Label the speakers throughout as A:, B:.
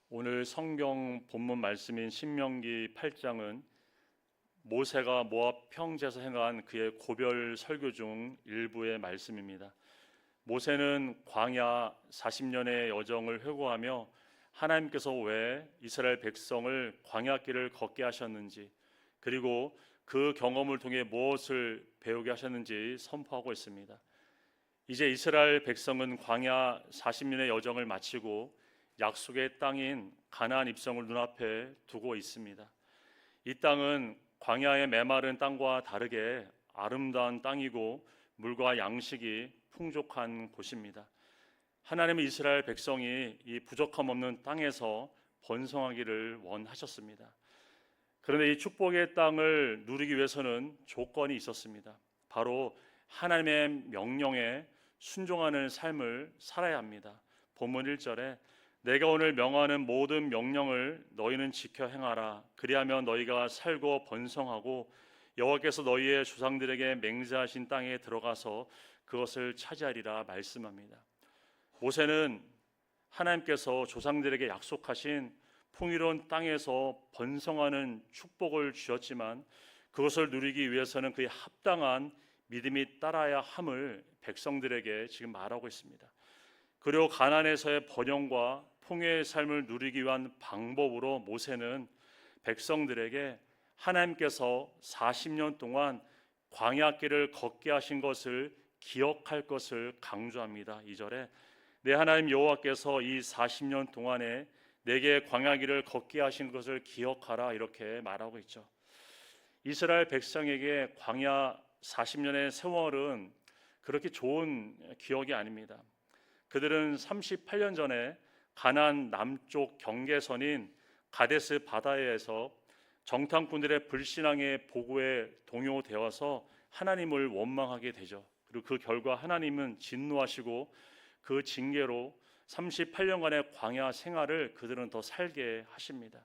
A: 오늘 성경 본문 말씀인 신명기 8장은 모세가 모압 평지에서 행한 그의 고별 설교 중 일부의 말씀입니다. 모세는 광야 40년의 여정을 회고하며 하나님께서 왜 이스라엘 백성을 광야길을 걷게 하셨는지, 그리고 그 경험을 통해 무엇을 배우게 하셨는지 선포하고 있습니다. 이제 이스라엘 백성은 광야 40년의 여정을 마치고 약속의 땅인 가나안 입성을 눈앞에 두고 있습니다. 이 땅은 광야의 메마른 땅과 다르게 아름다운 땅이고 물과 양식이 풍족한 곳입니다. 하나님은 이스라엘 백성이 이 부족함 없는 땅에서 번성하기를 원하셨습니다. 그런데 이 축복의 땅을 누리기 위해서는 조건이 있었습니다. 바로 하나님의 명령에 순종하는 삶을 살아야 합니다. 본문 1절에 내가 오늘 명하는 모든 명령을 너희는 지켜 행하라. 그리하면 너희가 살고 번성하고 여호와께서 너희의 조상들에게 맹세하신 땅에 들어가서 그것을 차지하리라 말씀합니다. 모세는 하나님께서 조상들에게 약속하신 풍요로운 땅에서 번성하는 축복을 주셨지만 그것을 누리기 위해서는 그에 합당한 믿음이 따라야 함을 백성들에게 지금 말하고 있습니다. 그리고 가나안에서의 번영과 풍요의 삶을 누리기 위한 방법으로 모세는 백성들에게 하나님께서 40년 동안 광야길을 걷게 하신 것을 기억할 것을 강조합니다. 2절에 내 하나님 여호와께서 이 40년 동안에 내게 광야길을 걷게 하신 것을 기억하라, 이렇게 말하고 있죠. 이스라엘 백성에게 광야 40년의 세월은 그렇게 좋은 기억이 아닙니다. 그들은 38년 전에 가나안 남쪽 경계선인 가데스 바다에서 정탐꾼들의 불신앙의 보고에 동요되어서 하나님을 원망하게 되죠. 그리고 그 결과 하나님은 진노하시고 그 징계로 38년간의 광야 생활을 그들은 더 살게 하십니다.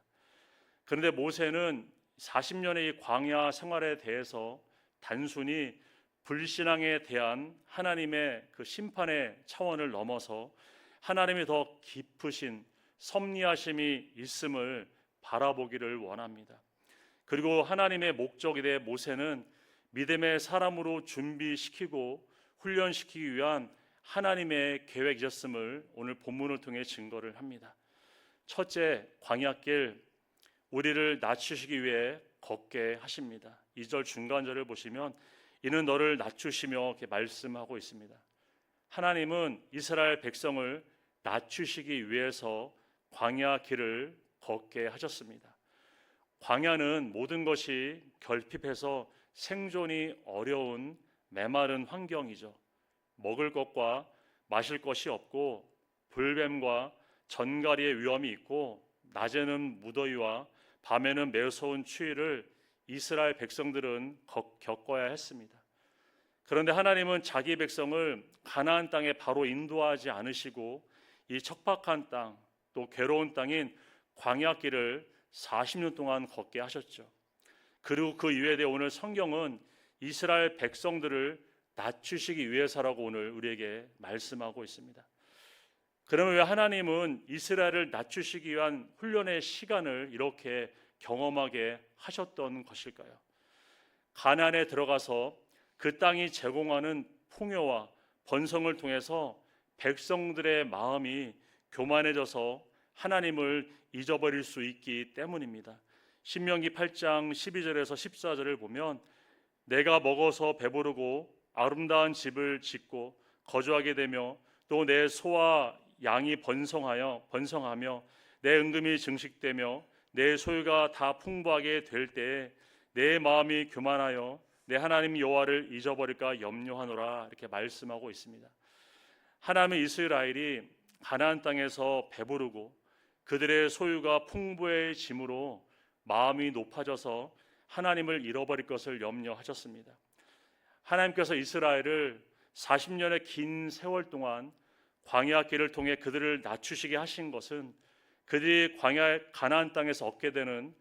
A: 그런데 모세는 40년의 이 광야 생활에 대해서 단순히 불신앙에 대한 하나님의 그 심판의 차원을 넘어서 하나님이 더 깊으신 섭리하심이 있음을 바라보기를 원합니다. 그리고 하나님의 목적에 대해 모세는 믿음의 사람으로 준비시키고 훈련시키기 위한 하나님의 계획이었음을 오늘 본문을 통해 증거를 합니다. 첫째, 광야길 우리를 낮추시기 위해 걷게 하십니다. 2절 중간절을 보시면 이는 너를 낮추시며 이렇게 말씀하고 있습니다. 하나님은 이스라엘 백성을 낮추시기 위해서 광야 길을 걷게 하셨습니다. 광야는 모든 것이 결핍해서 생존이 어려운 메마른 환경이죠. 먹을 것과 마실 것이 없고 불뱀과 전갈이의 위험이 있고 낮에는 무더위와 밤에는 매서운 추위를 이스라엘 백성들은 겪어야 했습니다. 그런데 하나님은 자기 백성을 가나안 땅에 바로 인도하지 않으시고 이 척박한 땅, 또 괴로운 땅인 광야길을 40년 동안 걷게 하셨죠. 그리고 그 이유에 대해 오늘 성경은 이스라엘 백성들을 낮추시기 위해서라고 오늘 우리에게 말씀하고 있습니다. 그러면 왜 하나님은 이스라엘을 낮추시기 위한 훈련의 시간을 이렇게 경험하게 하셨던 것일까요? 가나안에 들어가서 그 땅이 제공하는 풍요와 번성을 통해서 백성들의 마음이 교만해져서 하나님을 잊어버릴 수 있기 때문입니다. 신명기 8장 12절에서 14절을 보면 내가 먹어서 배부르고 아름다운 집을 짓고 거주하게 되며 또 내 소와 양이 번성하며 내 은금이 증식되며 내 소유가 다 풍부하게 될 때에 내 마음이 교만하여 내 하나님 여호와를 잊어버릴까 염려하노라, 이렇게 말씀하고 있습니다. 하나님은 이스라엘이 가나안 땅에서 배부르고 그들의 소유가 풍부해짐으로 마음이 높아져서 하나님을 잃어버릴 것을 염려하셨습니다. 하나님께서 이스라엘을 40년의 긴 세월 동안 광야 길을 통해 그들을 낮추시게 하신 것은 그들이 가나안 땅에서 얻게 되는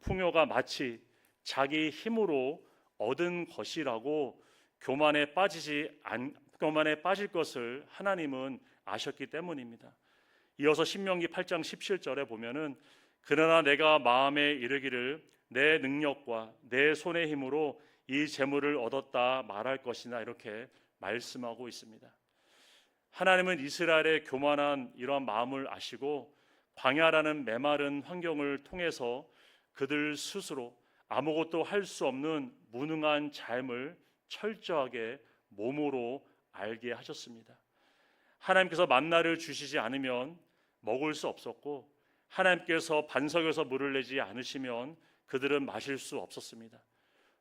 A: 풍요가 마치 자기 힘으로 얻은 것이라고 교만에 빠질 것을 하나님은 아셨기 때문입니다. 이어서 신명기 8장 17절에 보면은 그러나 내가 마음에 이르기를 내 능력과 내 손의 힘으로 이 재물을 얻었다 말할 것이나 이렇게 말씀하고 있습니다. 하나님은 이스라엘의 교만한 이러한 마음을 아시고 광야라는 메마른 환경을 통해서 그들 스스로 아무것도 할 수 없는 무능한 삶을 철저하게 몸으로 알게 하셨습니다. 하나님께서 만나를 주시지 않으면 먹을 수 없었고 하나님께서 반석에서 물을 내지 않으시면 그들은 마실 수 없었습니다.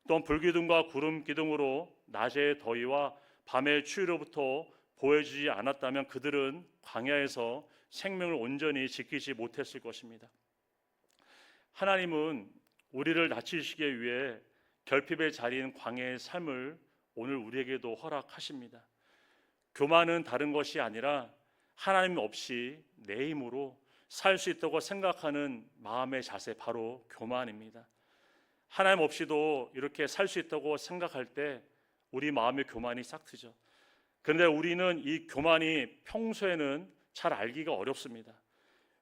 A: 또한 불기둥과 구름 기둥으로 낮의 더위와 밤의 추위로부터 보호해주지 않았다면 그들은 광야에서 생명을 온전히 지키지 못했을 것입니다. 하나님은 우리를 낮추시기 위해 결핍의 자리인 광야의 삶을 오늘 우리에게도 허락하십니다. 교만은 다른 것이 아니라 하나님 없이 내 힘으로 살 수 있다고 생각하는 마음의 자세, 바로 교만입니다. 하나님 없이도 이렇게 살 수 있다고 생각할 때 우리 마음의 교만이 싹트죠. 그런데 우리는 이 교만이 평소에는 잘 알기가 어렵습니다.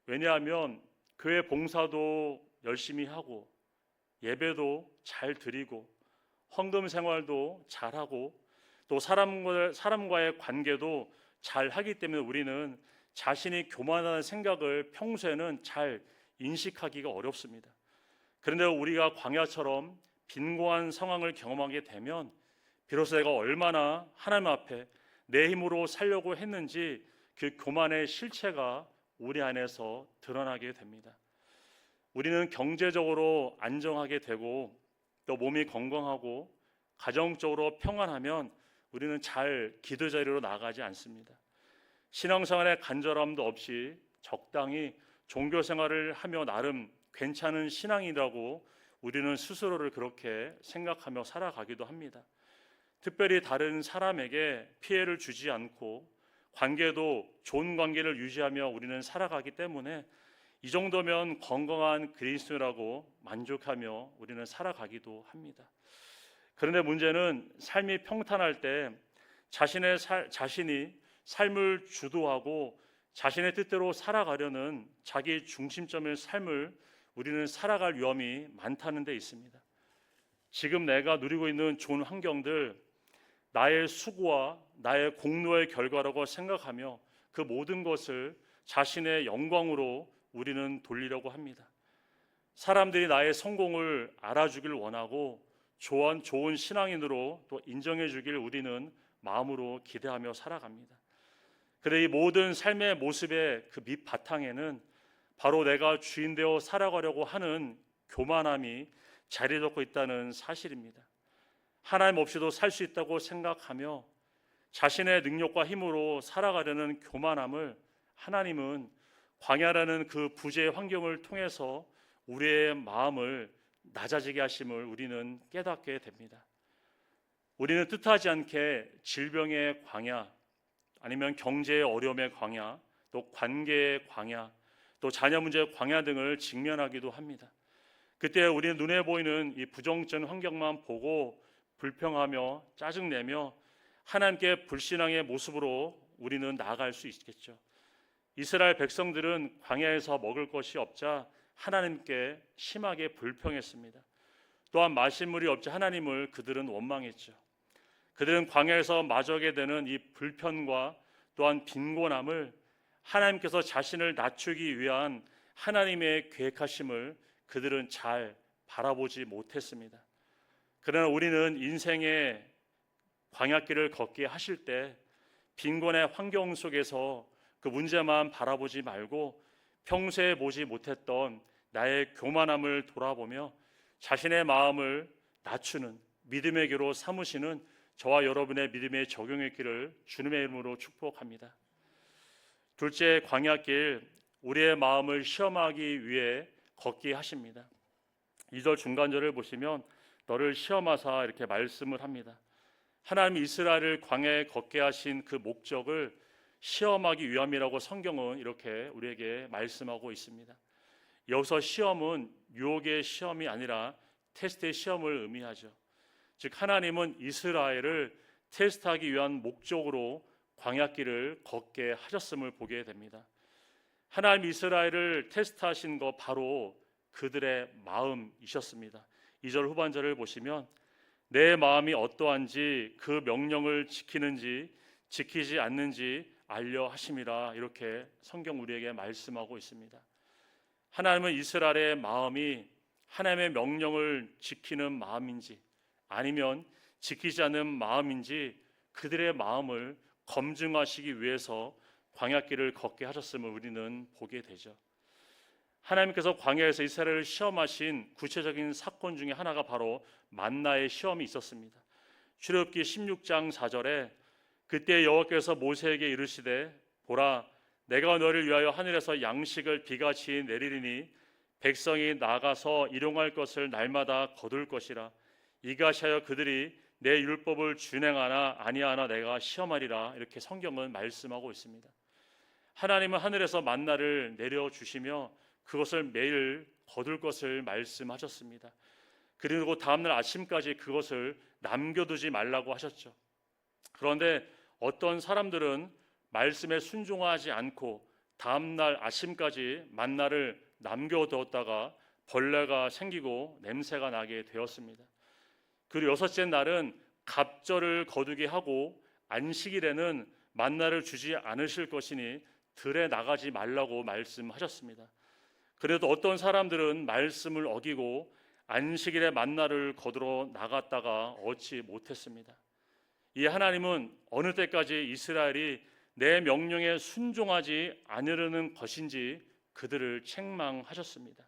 A: 왜냐하면 교회 봉사도 열심히 하고 예배도 잘 드리고 헌금 생활도 잘하고 또 사람과의 관계도 잘 하기 때문에 우리는 자신이 교만하다는 생각을 평소에는 잘 인식하기가 어렵습니다. 그런데 우리가 광야처럼 빈곤한 상황을 경험하게 되면 비로소 내가 얼마나 하나님 앞에 내 힘으로 살려고 했는지 그 교만의 실체가 우리 안에서 드러나게 됩니다. 우리는 경제적으로 안정하게 되고 또 몸이 건강하고 가정적으로 평안하면 우리는 잘 기도 자리로 나가지 않습니다. 신앙생활에 간절함도 없이 적당히 종교 생활을 하며 나름 괜찮은 신앙이라고 우리는 스스로를 그렇게 생각하며 살아가기도 합니다. 특별히 다른 사람에게 피해를 주지 않고 관계도 좋은 관계를 유지하며 우리는 살아가기 때문에 이 정도면 건강한 그리스도라고 만족하며 우리는 살아가기도 합니다. 그런데 문제는 삶이 평탄할 때 자신이 삶을 주도하고 자신의 뜻대로 살아가려는 자기 중심점의 삶을 우리는 살아갈 위험이 많다는 데 있습니다. 지금 내가 누리고 있는 좋은 환경들, 나의 수고와 나의 공로의 결과라고 생각하며 그 모든 것을 자신의 영광으로 우리는 돌리려고 합니다. 사람들이 나의 성공을 알아주길 원하고 좋은 신앙인으로 또 인정해 주길 우리는 마음으로 기대하며 살아갑니다. 그런데 이 모든 삶의 모습의 그 밑바탕에는 바로 내가 주인 되어 살아가려고 하는 교만함이 자리 잡고 있다는 사실입니다. 하나님 없이도 살 수 있다고 생각하며 자신의 능력과 힘으로 살아가려는 교만함을 하나님은 광야라는 그 부재의 환경을 통해서 우리의 마음을 낮아지게 하심을 우리는 깨닫게 됩니다. 우리는 뜻하지 않게 질병의 광야, 아니면 경제의 어려움의 광야, 또 관계의 광야, 또 자녀 문제의 광야 등을 직면하기도 합니다. 그때 우리는 눈에 보이는 이 부정적인 환경만 보고 불평하며 짜증내며 하나님께 불신앙의 모습으로 우리는 나아갈 수 있겠죠. 이스라엘 백성들은 광야에서 먹을 것이 없자 하나님께 심하게 불평했습니다. 또한 마실 물이 없자 하나님을 그들은 원망했죠. 그들은 광야에서 마주하게 되는 이 불편과 또한 빈곤함을 하나님께서 자신을 낮추기 위한 하나님의 계획하심을 그들은 잘 바라보지 못했습니다. 그러나 우리는 인생의 광야길을 걷게 하실 때 빈곤의 환경 속에서 그 문제만 바라보지 말고 평소에 보지 못했던 나의 교만함을 돌아보며 자신의 마음을 낮추는 믿음의 길로 삼으시는 저와 여러분의 믿음의 적용의 길을 주님의 이름으로 축복합니다. 둘째, 광야길, 우리의 마음을 시험하기 위해 걷게 하십니다. 2절 중간절을 보시면 너를 시험하사 이렇게 말씀을 합니다. 하나님이 이스라엘을 광야에 걷게 하신 그 목적을 시험하기 위함이라고 성경은 이렇게 우리에게 말씀하고 있습니다. 여기서 시험은 유혹의 시험이 아니라 테스트의 시험을 의미하죠. 즉 하나님은 이스라엘을 테스트하기 위한 목적으로 광야길을 걷게 하셨음을 보게 됩니다. 하나님 이스라엘을 테스트하신 거 바로 그들의 마음이셨습니다. 2절 후반절을 보시면 내 마음이 어떠한지 그 명령을 지키는지 지키지 않는지 알려 하심이라, 이렇게 성경 우리에게 말씀하고 있습니다. 하나님은 이스라엘의 마음이 하나님의 명령을 지키는 마음인지 아니면 지키지 않는 마음인지 그들의 마음을 검증하시기 위해서 광야길을 걷게 하셨음을 우리는 보게 되죠. 하나님께서 광야에서 이스라엘을 시험하신 구체적인 사건 중에 하나가 바로 만나의 시험이 있었습니다. 출애굽기 16장 4절에 그때 여호와께서 모세에게 이르시되 보라 내가 너를 위하여 하늘에서 양식을 비같이 내리리니 백성이 나가서 일용할 것을 날마다 거둘 것이라 이같이 하여 그들이 내 율법을 준행하나 아니하나 내가 시험하리라, 이렇게 성경은 말씀하고 있습니다. 하나님은 하늘에서 만나를 내려주시며 그것을 매일 거둘 것을 말씀하셨습니다. 그리고 다음날 아침까지 그것을 남겨두지 말라고 하셨죠. 그런데 어떤 사람들은 말씀에 순종하지 않고 다음날 아침까지 만나를 남겨두었다가 벌레가 생기고 냄새가 나게 되었습니다. 그리고 여섯째 날은 갑절을 거두게 하고 안식일에는 만나를 주지 않으실 것이니 들에 나가지 말라고 말씀하셨습니다. 그래도 어떤 사람들은 말씀을 어기고 안식일에 만나를 거두러 나갔다가 얻지 못했습니다. 이 하나님은 어느 때까지 이스라엘이 내 명령에 순종하지 않으려는 것인지 그들을 책망하셨습니다.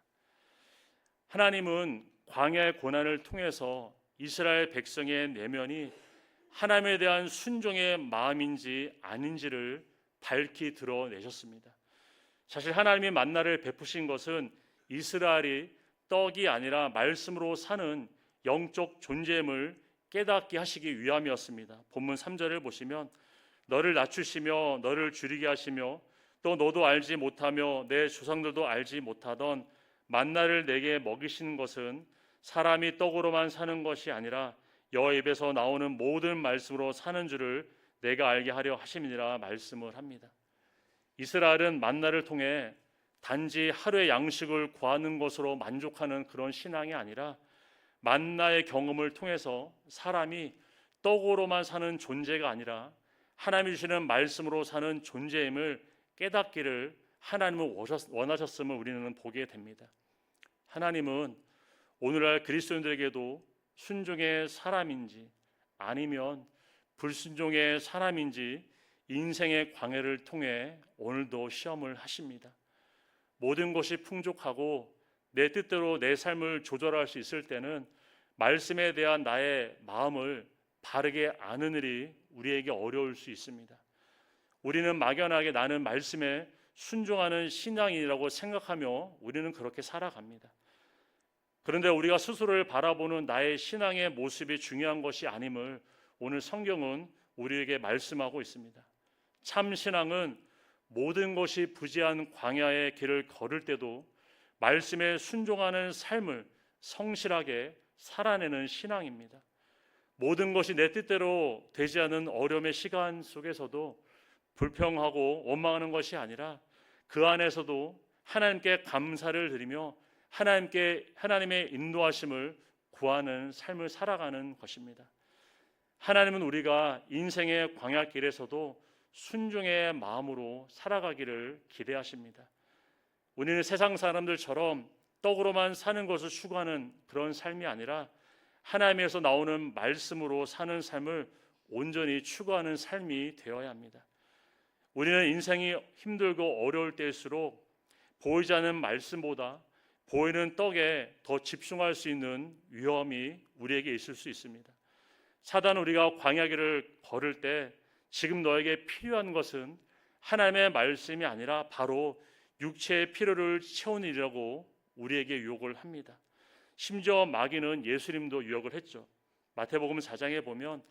A: 하나님은 광야의 고난을 통해서 이스라엘 백성의 내면이 하나님에 대한 순종의 마음인지 아닌지를 밝히 드러내셨습니다. 사실 하나님이 만나를 베푸신 것은 이스라엘이 떡이 아니라 말씀으로 사는 영적 존재임을 깨닫게 하시기 위함이었습니다. 본문 3절을 보시면 너를 낮추시며 너를 줄이게 하시며 또 너도 알지 못하며 내 조상들도 알지 못하던 만나를 내게 먹이시는 것은 사람이 떡으로만 사는 것이 아니라 여호와 입에서 나오는 모든 말씀으로 사는 줄을 내가 알게 하려 하심이니라 말씀을 합니다. 이스라엘은 만나를 통해 단지 하루의 양식을 구하는 것으로 만족하는 그런 신앙이 아니라 만나의 경험을 통해서 사람이 떡으로만 사는 존재가 아니라 하나님이 주시는 말씀으로 사는 존재임을 깨닫기를 하나님은 원하셨음을 우리는 보게 됩니다. 하나님은 오늘날 그리스도인들에게도 순종의 사람인지 아니면 불순종의 사람인지 인생의 광야를 통해 오늘도 시험을 하십니다. 모든 것이 풍족하고 내 뜻대로 내 삶을 조절할 수 있을 때는 말씀에 대한 나의 마음을 바르게 아는 일이 우리에게 어려울 수 있습니다. 우리는 막연하게 나는 말씀에 순종하는 신앙이라고 생각하며 우리는 그렇게 살아갑니다. 그런데 우리가 스스로를 바라보는 나의 신앙의 모습이 중요한 것이 아님을 오늘 성경은 우리에게 말씀하고 있습니다. 참 신앙은 모든 것이 부재한 광야의 길을 걸을 때도 말씀에 순종하는 삶을 성실하게 살아내는 신앙입니다. 모든 것이 내 뜻대로 되지 않은 어려움의 시간 속에서도 불평하고 원망하는 것이 아니라 그 안에서도 하나님께 감사를 드리며 하나님의 인도하심을 구하는 삶을 살아가는 것입니다. 하나님은 우리가 인생의 광야길에서도 순종의 마음으로 살아가기를 기대하십니다. 우리는 세상 사람들처럼 떡으로만 사는 것을 추구하는 그런 삶이 아니라 하나님에서 나오는 말씀으로 사는 삶을 온전히 추구하는 삶이 되어야 합니다. 우리는 인생이 힘들고 어려울 때일수록 보이지 않는 말씀보다 보이는 떡에 더 집중할 수 있는 위험이 우리에게 있을 수 있습니다. 사단은 우리가 광야길을 걸을 때 지금 너에게 필요한 것은 하나님의 말씀이 아니라 바로 육체의 필요를 채우는 일이라고 우리에게 유혹을 합니다. 심지어 마귀는 예수님도 유혹을 했죠. 마태복음 4장에 보면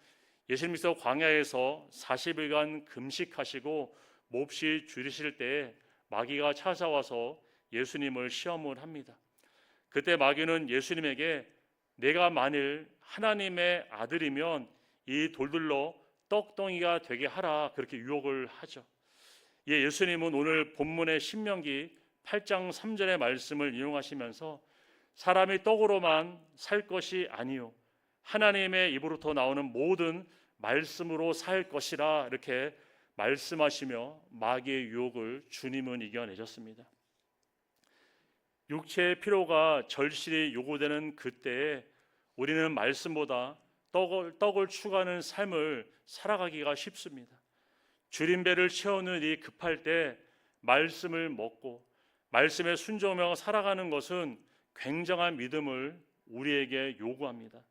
A: 예수님께서 광야에서 40일간 금식하시고 몹시 줄이실 때에 마귀가 찾아와서 예수님을 시험을 합니다. 그때 마귀는 예수님에게 내가 만일 하나님의 아들이면 이 돌들로 떡덩이가 되게 하라, 그렇게 유혹을 하죠. 예수님은 오늘 본문의 신명기 8장 3절의 말씀을 인용하시면서 사람이 떡으로만 살 것이 아니요 하나님의 입으로부터 나오는 모든 말씀으로 살 것이라 이렇게 말씀하시며 마귀의 유혹을 주님은 이겨내셨습니다. 육체의 필요가 절실히 요구되는 그때에 우리는 말씀보다 떡을 추구하는 삶을 살아가기가 쉽습니다. 줄임배를 채우는 일이 급할 때 말씀을 먹고 말씀에 순종하며 살아가는 것은 굉장한 믿음을 우리에게 요구합니다.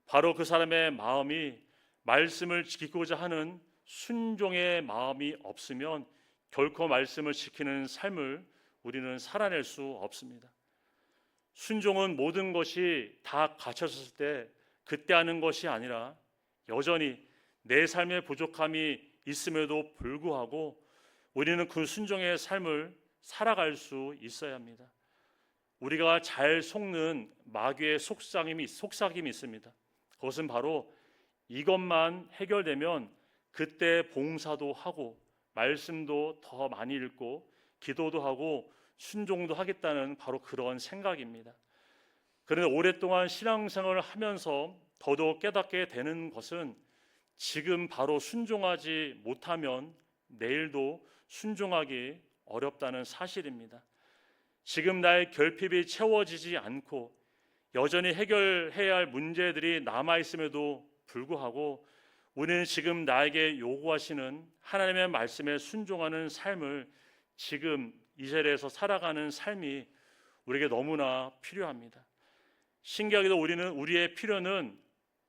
A: 바로 그 사람의 마음이 말씀을 지키고자 하는 순종의 마음이 없으면 결코 말씀을 지키는 삶을 우리는 살아낼 수 없습니다. 순종은 모든 것이 다 갖춰졌을 때 그때 하는 것이 아니라 여전히 내 삶의 부족함이 있음에도 불구하고 우리는 그 순종의 삶을 살아갈 수 있어야 합니다. 우리가 잘 속는 마귀의 속삭임이 있습니다. 그것은 바로 이것만 해결되면 그때 봉사도 하고 말씀도 더 많이 읽고 기도도 하고 순종도 하겠다는 바로 그런 생각입니다. 그런데 오랫동안 신앙생활을 하면서 더더욱 깨닫게 되는 것은 지금 바로 순종하지 못하면 내일도 순종하기 어렵다는 사실입니다. 지금 나의 결핍이 채워지지 않고 여전히 해결해야 할 문제들이 남아있음에도 불구하고 우리는 지금 나에게 요구하시는 하나님의 말씀에 순종하는 삶을 지금 이 자리에서 살아가는 삶이 우리에게 너무나 필요합니다. 신기하게도 우리의 필요는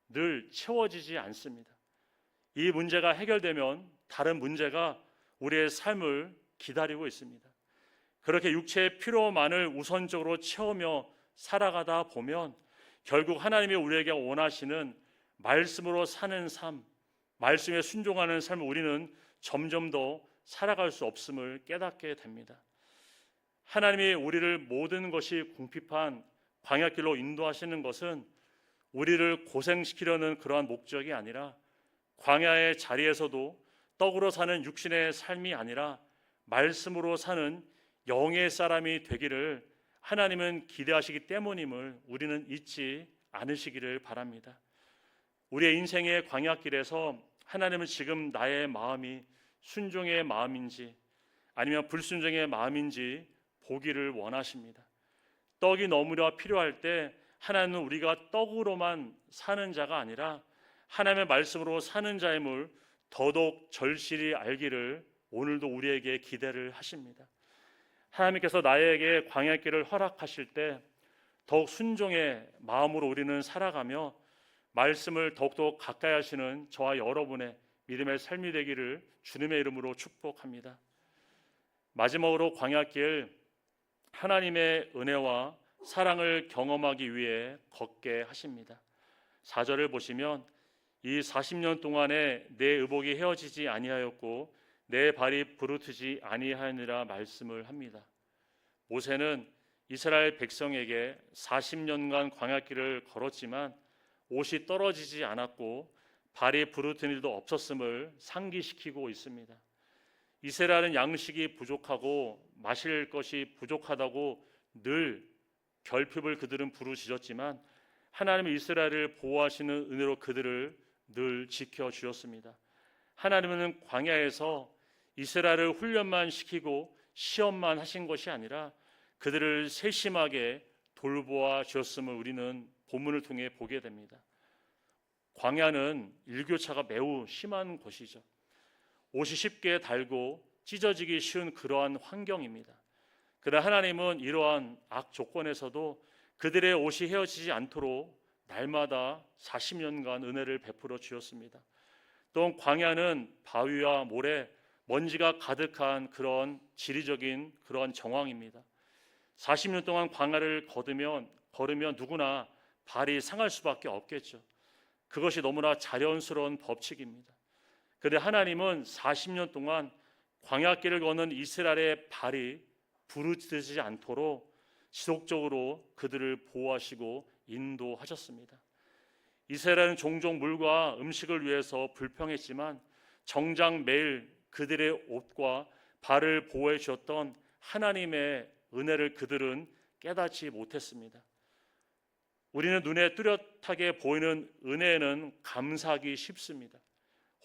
A: 늘 채워지지 않습니다. 이 문제가 해결되면 다른 문제가 우리의 삶을 기다리고 있습니다. 그렇게 육체의 필요만을 우선적으로 채우며 살아가다 보면 결국 하나님이 우리에게 원하시는 말씀으로 사는 삶, 말씀에 순종하는 삶을 우리는 점점 더 살아갈 수 없음을 깨닫게 됩니다. 하나님이 우리를 모든 것이 궁핍한 광야길로 인도하시는 것은 우리를 고생시키려는 그러한 목적이 아니라 광야의 자리에서도 떡으로 사는 육신의 삶이 아니라 말씀으로 사는 영의 사람이 되기를 하나님은 기대하시기 때문임을 우리는 잊지 않으시기를 바랍니다. 우리의 인생의 광야길에서 하나님은 지금 나의 마음이 순종의 마음인지 아니면 불순종의 마음인지 보기를 원하십니다. 떡이 너무나 필요할 때 하나님은 우리가 떡으로만 사는 자가 아니라 하나님의 말씀으로 사는 자임을 더더욱 절실히 알기를 오늘도 우리에게 기대를 하십니다. 하나님께서 나에게 광야길을 허락하실 때 더욱 순종의 마음으로 우리는 살아가며 말씀을 더욱더 가까이 하시는 저와 여러분의 믿음의 삶이 되기를 주님의 이름으로 축복합니다. 마지막으로 광야길 하나님의 은혜와 사랑을 경험하기 위해 걷게 하십니다. 4절을 보시면 이 40년 동안에 내 의복이 헤어지지 아니하였고 내 발이 부르트지 아니하니라 말씀을 합니다. 모세는 이스라엘 백성에게 40년간 광야길을 걸었지만 옷이 떨어지지 않았고 발이 부르튼 일도 없었음을 상기시키고 있습니다. 이스라엘은 양식이 부족하고 마실 것이 부족하다고 늘 결핍을 그들은 부르짖었지만 하나님은 이스라엘을 보호하시는 은혜로 그들을 늘 지켜주었습니다. 하나님은 광야에서 이스라엘을 훈련만 시키고 시험만 하신 것이 아니라 그들을 세심하게 돌보아 주었음을 우리는 본문을 통해 보게 됩니다. 광야는 일교차가 매우 심한 곳이죠. 옷이 쉽게 달고 찢어지기 쉬운 그러한 환경입니다. 그러나 하나님은 이러한 악 조건에서도 그들의 옷이 헤어지지 않도록 날마다 40년간 은혜를 베풀어 주었습니다. 또 광야는 바위와 모래, 먼지가 가득한 그런 지리적인 그런 정황입니다. 40년 동안 광야를 걸으면 누구나 발이 상할 수밖에 없겠죠. 그것이 너무나 자연스러운 법칙입니다. 그런데 하나님은 40년 동안 광야길을 걷는 이스라엘의 발이 부르짖지 않도록 지속적으로 그들을 보호하시고 인도하셨습니다. 이스라엘은 종종 물과 음식을 위해서 불평했지만 정작 매일 그들의 옷과 발을 보호해 주셨던 하나님의 은혜를 그들은 깨닫지 못했습니다. 우리는 눈에 뚜렷하게 보이는 은혜에는 감사하기 쉽습니다.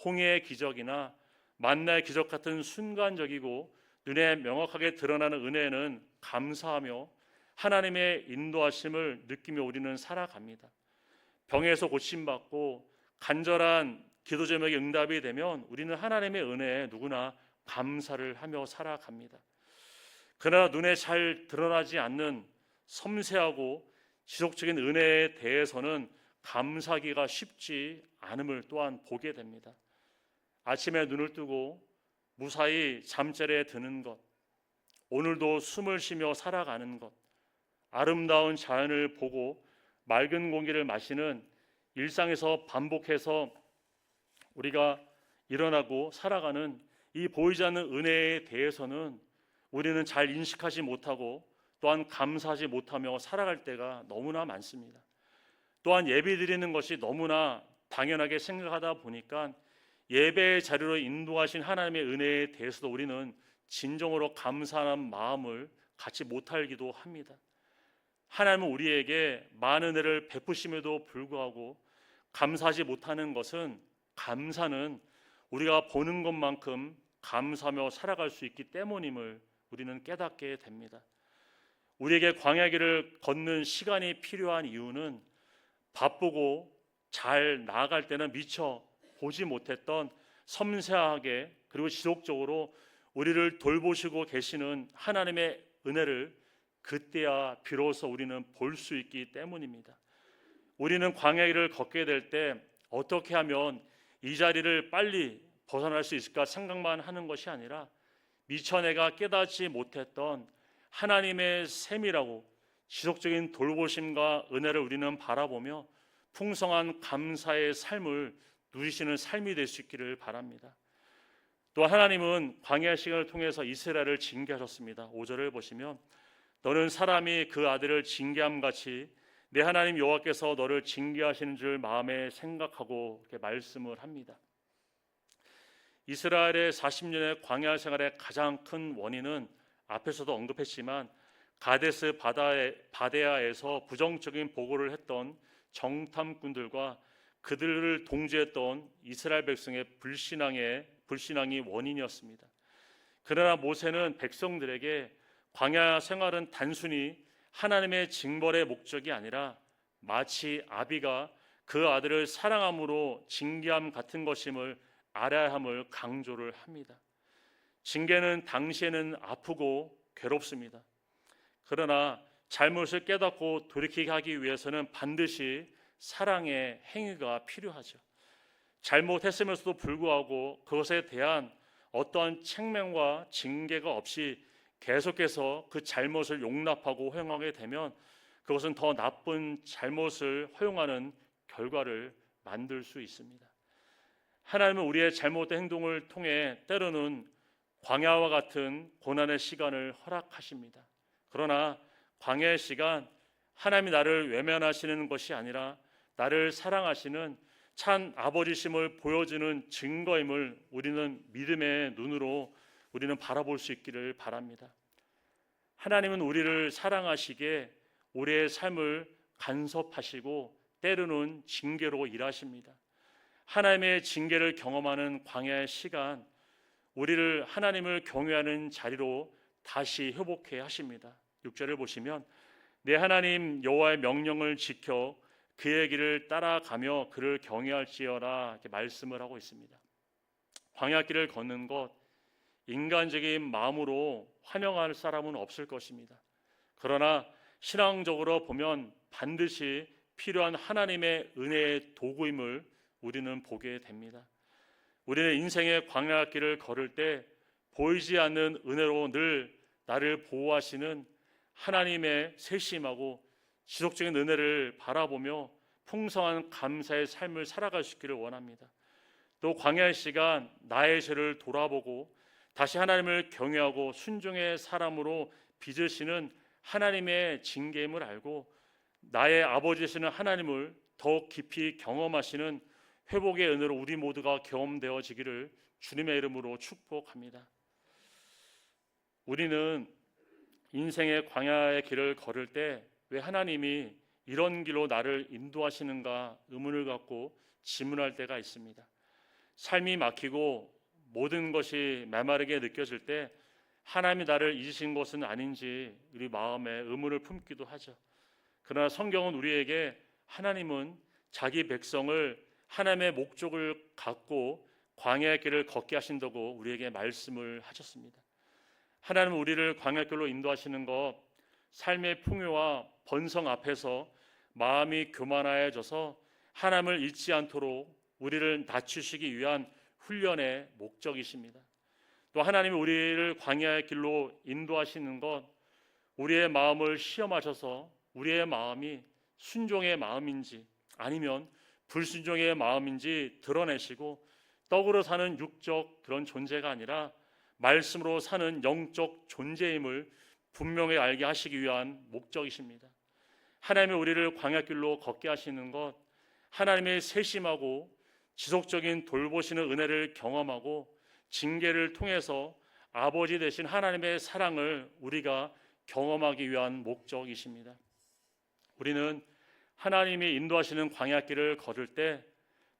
A: 홍해의 기적이나 만나의 기적 같은 순간적이고 눈에 명확하게 드러나는 은혜에는 감사하며 하나님의 인도하심을 느끼며 우리는 살아갑니다. 병에서 고침받고 간절한 기도 제목이 응답이 되면 우리는 하나님의 은혜에 누구나 감사를 하며 살아갑니다. 그러나 눈에 잘 드러나지 않는 섬세하고 지속적인 은혜에 대해서는 감사하기가 쉽지 않음을 또한 보게 됩니다. 아침에 눈을 뜨고 무사히 잠자리에 드는 것, 오늘도 숨을 쉬며 살아가는 것, 아름다운 자연을 보고 맑은 공기를 마시는 일상에서 반복해서 우리가 일어나고 살아가는 이 보이지 않는 은혜에 대해서는 우리는 잘 인식하지 못하고 또한 감사하지 못하며 살아갈 때가 너무나 많습니다. 또한 예배 드리는 것이 너무나 당연하게 생각하다 보니까 예배의 자리로 인도하신 하나님의 은혜에 대해서도 우리는 진정으로 감사한 마음을 갖지 못하기도 합니다. 하나님은 우리에게 많은 은혜를 베푸심에도 불구하고 감사하지 못하는 것은, 감사는 우리가 보는 것만큼 감사하며 살아갈 수 있기 때문임을 우리는 깨닫게 됩니다. 우리에게 광야 길을 걷는 시간이 필요한 이유는 바쁘고 잘 나아갈 때는 미처 보지 못했던 섬세하게 그리고 지속적으로 우리를 돌보시고 계시는 하나님의 은혜를 그때야 비로소 우리는 볼 수 있기 때문입니다. 우리는 광야 길을 걷게 될 때 어떻게 하면 이 자리를 빨리 벗어날 수 있을까 생각만 하는 것이 아니라 미처 내가 깨닫지 못했던 하나님의 세밀하고 지속적인 돌보심과 은혜를 우리는 바라보며 풍성한 감사의 삶을 누리시는 삶이 될 수 있기를 바랍니다. 또 하나님은 광야 시간을 통해서 이스라엘을 징계하셨습니다. 5절을 보시면 너는 사람이 그 아들을 징계함 같이 내 하나님 여호와께서 너를 징계하시는 줄 마음에 생각하고 이렇게 말씀을 합니다. 이스라엘의 40년의 광야 생활의 가장 큰 원인은 앞에서도 언급했지만 가데스 바데아에서 부정적인 보고를 했던 정탐꾼들과 그들을 동조했던 이스라엘 백성의 불신앙이 원인이었습니다. 그러나 모세는 백성들에게 광야 생활은 단순히 하나님의 징벌의 목적이 아니라 마치 아비가 그 아들을 사랑함으로 징계함 같은 것임을 알아야 함을 강조를 합니다. 징계는 당시에는 아프고 괴롭습니다. 그러나 잘못을 깨닫고 돌이키게 하기 위해서는 반드시 사랑의 행위가 필요하죠. 잘못했음에도 불구하고 그것에 대한 어떠한 책망과 징계가 없이 계속해서 그 잘못을 용납하고 허용하게 되면 그것은 더 나쁜 잘못을 허용하는 결과를 만들 수 있습니다. 하나님은 우리의 잘못된 행동을 통해 때로는 광야와 같은 고난의 시간을 허락하십니다. 그러나 광야의 시간, 하나님이 나를 외면하시는 것이 아니라 나를 사랑하시는 참 아버지심을 보여주는 증거임을 우리는 믿음의 눈으로 우리는 바라볼 수 있기를 바랍니다. 하나님은 우리를 사랑하시기에 우리의 삶을 간섭하시고 때로는 징계로 일하십니다. 하나님의 징계를 경험하는 광야의 시간, 우리를 하나님을 경외하는 자리로 다시 회복해 하십니다. 6절을 보시면 내 하나님 여호와의 명령을 지켜 그의 길을 따라가며 그를 경외할지어라 이렇게 말씀을 하고 있습니다. 광야길을 걷는 것, 인간적인 마음으로 환영할 사람은 없을 것입니다. 그러나 신앙적으로 보면 반드시 필요한 하나님의 은혜의 도구임을 우리는 보게 됩니다. 우리는 인생의 광야길을 걸을 때 보이지 않는 은혜로 늘 나를 보호하시는 하나님의 세심하고 지속적인 은혜를 바라보며 풍성한 감사의 삶을 살아갈 수 있기를 원합니다. 또 광야의 시간 나의 죄를 돌아보고 다시 하나님을 경외하고 순종의 사람으로 빚으시는 하나님의 징계임을 알고 나의 아버지시는 하나님을 더욱 깊이 경험하시는 회복의 은혜로 우리 모두가 경험되어지기를 주님의 이름으로 축복합니다. 우리는 인생의 광야의 길을 걸을 때 왜 하나님이 이런 길로 나를 인도하시는가 의문을 갖고 질문할 때가 있습니다. 삶이 막히고 모든 것이 메마르게 느껴질 때 하나님이 나를 잊으신 것은 아닌지 우리 마음에 의문을 품기도 하죠. 그러나 성경은 우리에게 하나님은 자기 백성을 하나님의 목적을 갖고 광야의 길을 걷게 하신다고 우리에게 말씀을 하셨습니다. 하나님은 우리를 광야의 길로 인도하시는 것, 삶의 풍요와 번성 앞에서 마음이 교만해져서 하나님을 잊지 않도록 우리를 낮추시기 위한 훈련의 목적이십니다. 또 하나님이 우리를 광야의 길로 인도하시는 것, 우리의 마음을 시험하셔서 우리의 마음이 순종의 마음인지 아니면 불순종의 마음인지 드러내시고 떡으로 사는 육적 그런 존재가 아니라 말씀으로 사는 영적 존재임을 분명히 알게 하시기 위한 목적이십니다. 하나님이 우리를 광야길로 걷게 하시는 것, 하나님의 세심하고 지속적인 돌보시는 은혜를 경험하고 징계를 통해서 아버지 되신 하나님의 사랑을 우리가 경험하기 위한 목적이십니다. 우리는 하나님이 인도하시는 광야길을 걸을 때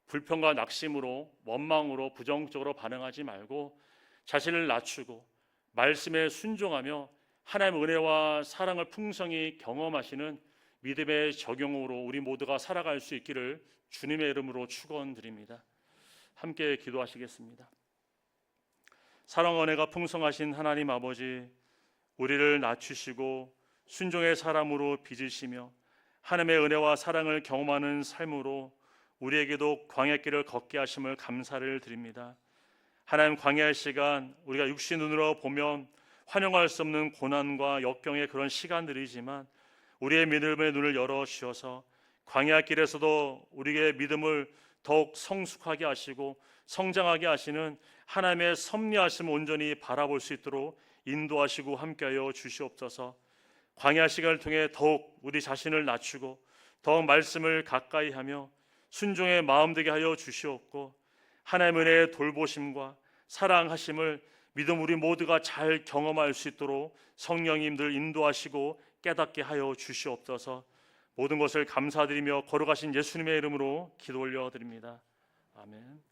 A: 불평과 낙심으로 원망으로 부정적으로 반응하지 말고 자신을 낮추고 말씀에 순종하며 하나님의 은혜와 사랑을 풍성히 경험하시는 믿음의 적용으로 우리 모두가 살아갈 수 있기를 주님의 이름으로 축원드립니다. 함께 기도하시겠습니다. 사랑과 은혜가 풍성하신 하나님 아버지, 우리를 낮추시고 순종의 사람으로 빚으시며 하나님의 은혜와 사랑을 경험하는 삶으로 우리에게도 광야길을 걷게 하심을 감사를 드립니다. 하나님, 광야의 시간 우리가 육신 눈으로 보면 환영할 수 없는 고난과 역경의 그런 시간들이지만 우리의 믿음의 눈을 열어 주셔서 광야길에서도 우리의 믿음을 더욱 성숙하게 하시고 성장하게 하시는 하나님의 섭리하심을 온전히 바라볼 수 있도록 인도하시고 함께하여 주시옵소서. 광야 시간을 통해 더욱 우리 자신을 낮추고 더욱 말씀을 가까이 하며 순종의 마음 되게 하여 주시옵고 하나님의 은혜의 돌보심과 사랑하심을 믿음 우리 모두가 잘 경험할 수 있도록 성령님들 인도하시고 깨닫게 하여 주시옵소서. 모든 것을 감사드리며 걸어가신 예수님의 이름으로 기도 올려드립니다. 아멘.